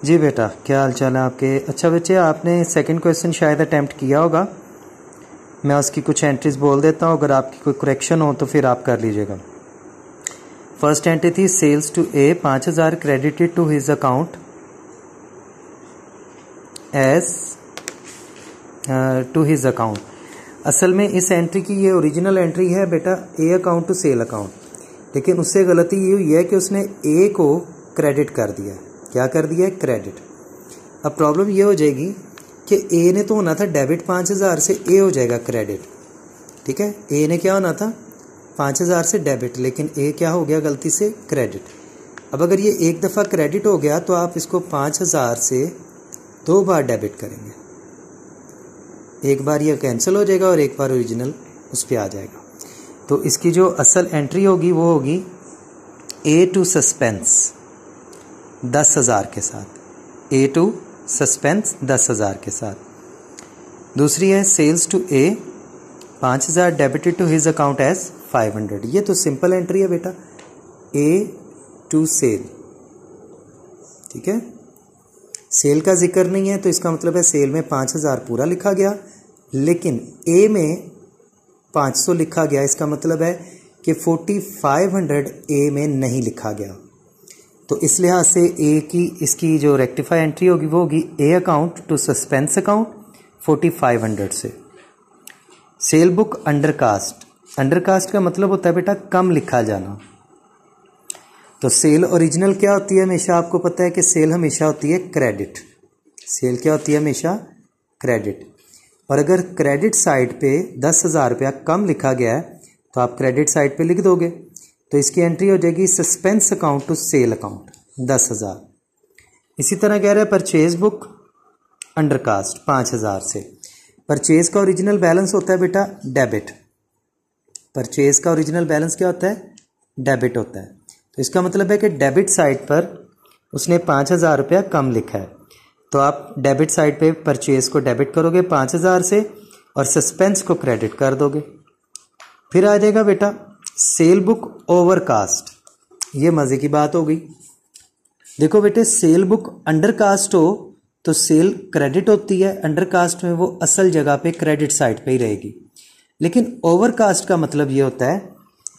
जी बेटा, क्या हाल चाल है आपके। अच्छा बच्चे, आपने सेकंड क्वेश्चन शायद अटैम्प्ट किया होगा। मैं उसकी कुछ एंट्रीज बोल देता हूँ, अगर आपकी कोई करेक्शन हो तो फिर आप कर लीजिएगा। फर्स्ट एंट्री थी sales to A 5000 credited to his account as to his account. असल में इस एंट्री की ये ओरिजिनल एंट्री है बेटा A account to sale account, लेकिन उससे गलती ये हुई है कि उसने ए को क्रेडिट कर दिया। क्या कर दिया है? क्रेडिट। अब प्रॉब्लम ये हो जाएगी कि ए ने तो होना था डेबिट 5000 से, ए हो जाएगा क्रेडिट। ठीक है, ए ने क्या होना था 5000 से डेबिट, लेकिन ए क्या हो गया गलती से क्रेडिट। अब अगर ये एक दफ़ा क्रेडिट हो गया तो आप इसको 5000 से 2 बार डेबिट करेंगे। एक बार ये कैंसिल हो जाएगा और एक बार ओरिजिनल उस पर आ जाएगा। तो इसकी जो असल एंट्री होगी वो होगी ए टू सस्पेंस 10,000 के साथ, ए टू सस्पेंस 10,000 के साथ। दूसरी है sales to A 5000 debited to his account as 500। ये तो सिंपल एंट्री है बेटा, ए टू सेल। ठीक है, सेल का जिक्र नहीं है तो इसका मतलब है सेल में 5000 पूरा लिखा गया, लेकिन ए में 500 लिखा गया। इसका मतलब है कि 4500 ए में नहीं लिखा गया। तो इस लिहाज से ए की इसकी जो रेक्टिफाई एंट्री होगी वो होगी A account to suspense account 4500 से। Cell book undercast. अंडरकास्ट का मतलब होता है बेटा कम लिखा जाना। तो सेल ओरिजिनल क्या होती है? हमेशा आपको पता है कि सेल हमेशा होती है क्रेडिट। सेल क्या होती है? हमेशा क्रेडिट। और अगर क्रेडिट साइड पे 10,000 रुपया कम लिखा गया है तो आप क्रेडिट साइड पे लिख दोगे। तो इसकी एंट्री हो जाएगी suspense account to sale account 10,000। इसी तरह कह रहे हैं परचेज बुक अंडरकास्ट 5000 से। परचेज का ओरिजिनल बैलेंस होता है बेटा डेबिट। परचेज का ओरिजिनल बैलेंस क्या होता है? डेबिट होता है। तो इसका मतलब है कि डेबिट साइड पर उसने 5000 रुपया कम लिखा है, तो आप डेबिट साइड पे परचेज को डेबिट करोगे 5000 से और सस्पेंस को क्रेडिट कर दोगे। फिर आ जाएगा बेटा सेल बुक ओवरकास्ट। ये मजे की बात हो गई। देखो बेटे, सेल बुक अंडरकास्ट हो तो सेल क्रेडिट होती है, अंडरकास्ट में वो असल जगह पे क्रेडिट साइड पे ही रहेगी। लेकिन ओवरकास्ट का मतलब ये होता है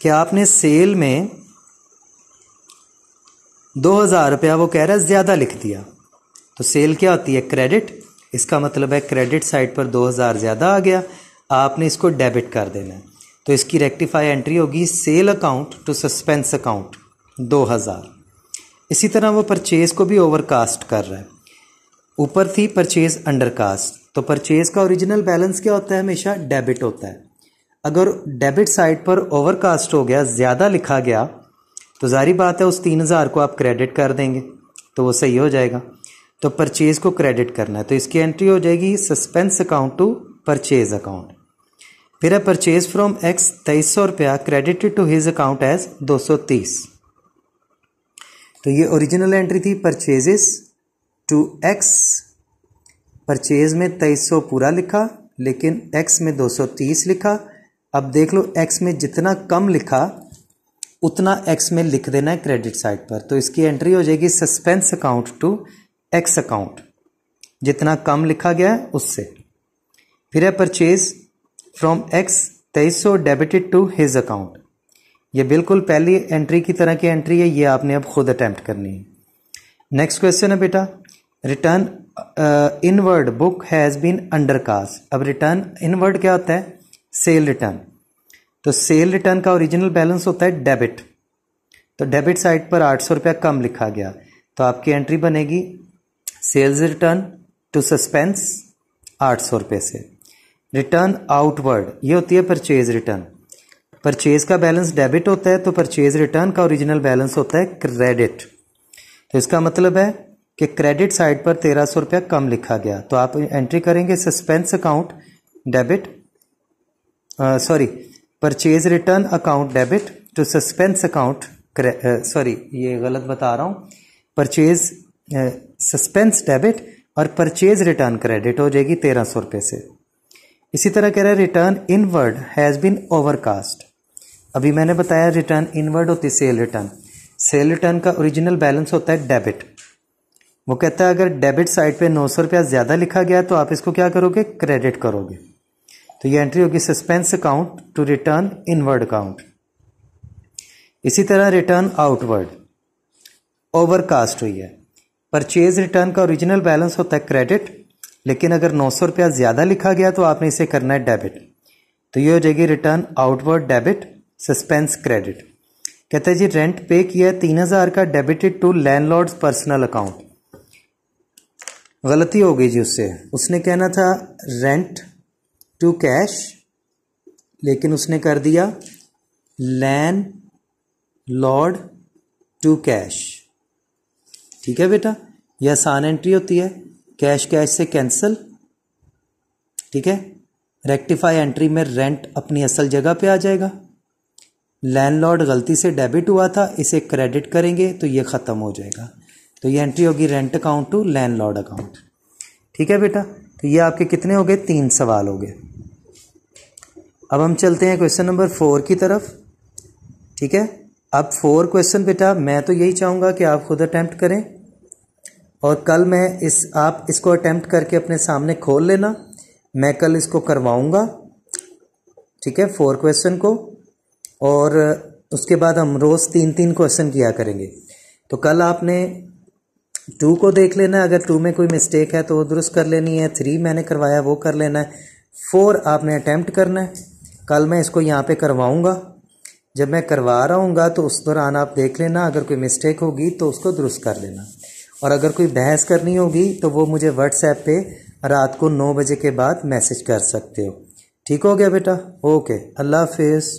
कि आपने सेल में 2000 रुपया वो कह रहा है ज्यादा लिख दिया, तो सेल क्या होती है? क्रेडिट। इसका मतलब है क्रेडिट साइड पर 2000 ज्यादा आ गया, आपने इसको डेबिट कर देना है। तो इसकी रेक्टिफाई एंट्री होगी sale account to suspense account 2000। इसी तरह वो परचेज को भी ओवरकास्ट कर रहा है। ऊपर थी परचेज अंडरकास्ट, तो परचेज का ओरिजिनल बैलेंस क्या होता है? हमेशा डेबिट होता है। अगर डेबिट साइड पर ओवरकास्ट हो गया, ज्यादा लिखा गया, तो जारी बात है उस 3000 को आप क्रेडिट कर देंगे तो वो सही हो जाएगा। तो परचेज को क्रेडिट करना है, तो इसकी एंट्री हो जाएगी suspense account to purchase account. फिर है परचेज फ्रॉम एक्स 2300 रुपया credited to his account as 230। तो ये ओरिजिनल एंट्री थी परचेजेस टू एक्स। परचेज में 2300 पूरा लिखा, लेकिन एक्स में 230 लिखा। अब देख लो, एक्स में जितना कम लिखा उतना एक्स में लिख देना है क्रेडिट साइड पर। तो इसकी एंट्री हो जाएगी suspense account to X account, जितना कम लिखा गया है उससे। फिर है purchase from X 2300 debited to his account. ये बिल्कुल पहली एंट्री की तरह की एंट्री है, ये आपने अब खुद अटेम्प्ट करनी है। नेक्स्ट क्वेश्चन है बेटा return inward book has been undercast. अब रिटर्न इनवर्ड क्या होता है? Sale return. तो सेल रिटर्न का ओरिजिनल बैलेंस होता है डेबिट। तो डेबिट साइड पर 800 रुपया कम लिखा गया, तो आपकी एंट्री बनेगी सेल्स रिटर्न टू सस्पेंस 800 रुपये से। रिटर्न आउटवर्ड ये होती है परचेज रिटर्न। परचेज का बैलेंस डेबिट होता है, तो परचेज रिटर्न का ओरिजिनल बैलेंस होता है क्रेडिट। तो इसका मतलब है कि क्रेडिट साइड पर 1300 रुपया कम लिखा गया, तो आप एंट्री करेंगे suspense account debit, sorry purchase return account debit to suspense account, sorry ये गलत बता रहा हूँ, परचेज सस्पेंस डेबिट और परचेज रिटर्न क्रेडिट हो जाएगी 1300 रुपये से। इसी तरह कह रहा है return inward has been overcast. अभी मैंने बताया रिटर्न इनवर्ड होती है सेल रिटर्न। सेल रिटर्न का ओरिजिनल बैलेंस होता है डेबिट। वो कहता है अगर डेबिट साइड पे 900 रुपया ज़्यादा लिखा गया तो आप इसको क्या करोगे, क्रेडिट करोगे। तो ये एंट्री होगी suspense account to return inward account. इसी तरह रिटर्न आउटवर्ड ओवरकास्ट हुई है। परचेज रिटर्न का ओरिजिनल बैलेंस होता है क्रेडिट, लेकिन अगर 900 रुपया ज़्यादा लिखा गया तो आपने इसे करना है डेबिट। तो ये हो जाएगी return outward debit, suspense credit. कहते हैं जी रेंट पे किया है 3000 का, debited to landlord's personal account. गलती हो गई जी उससे, उसने कहना था रेंट टू कैश, लेकिन उसने कर दिया लैंड लॉर्ड टू कैश। ठीक है बेटा, यह आसान एंट्री होती है, कैश कैश से कैंसिल। ठीक है, रेक्टिफाई एंट्री में रेंट अपनी असल जगह पे आ जाएगा। लैंडलॉर्ड गलती से डेबिट हुआ था, इसे क्रेडिट करेंगे तो ये ख़त्म हो जाएगा। तो ये एंट्री होगी rent account to landlord account. ठीक है बेटा, तो ये आपके कितने हो गए, 3 सवाल हो गए। अब हम चलते हैं क्वेश्चन नंबर 4 की तरफ। ठीक है, अब 4 क्वेश्चन बेटा मैं तो यही चाहूँगा कि आप खुद अटैम्प्ट करें, और कल मैं आप इसको अटैम्प्ट करके अपने सामने खोल लेना, मैं कल इसको करवाऊँगा। ठीक है, 4 क्वेश्चन को, और उसके बाद हम रोज़ 3-3 क्वेश्चन किया करेंगे। तो कल आपने 2 को देख लेना है, अगर 2 में कोई मिस्टेक है तो वो दुरुस्त कर लेनी है। 3 मैंने करवाया वो कर लेना है। 4 आपने अटैम्प्ट करना है। कल मैं इसको यहाँ पे करवाऊँगा, जब मैं करवा रहा हूँगा तो उस दौरान आप देख लेना, अगर कोई मिस्टेक होगी तो उसको दुरुस्त कर लेना, और अगर कोई बहस करनी होगी तो वो मुझे व्हाट्सएप पे रात को 9 बजे के बाद मैसेज कर सकते हो। ठीक हो गया बेटा, ओके, अल्लाह हाफिज़।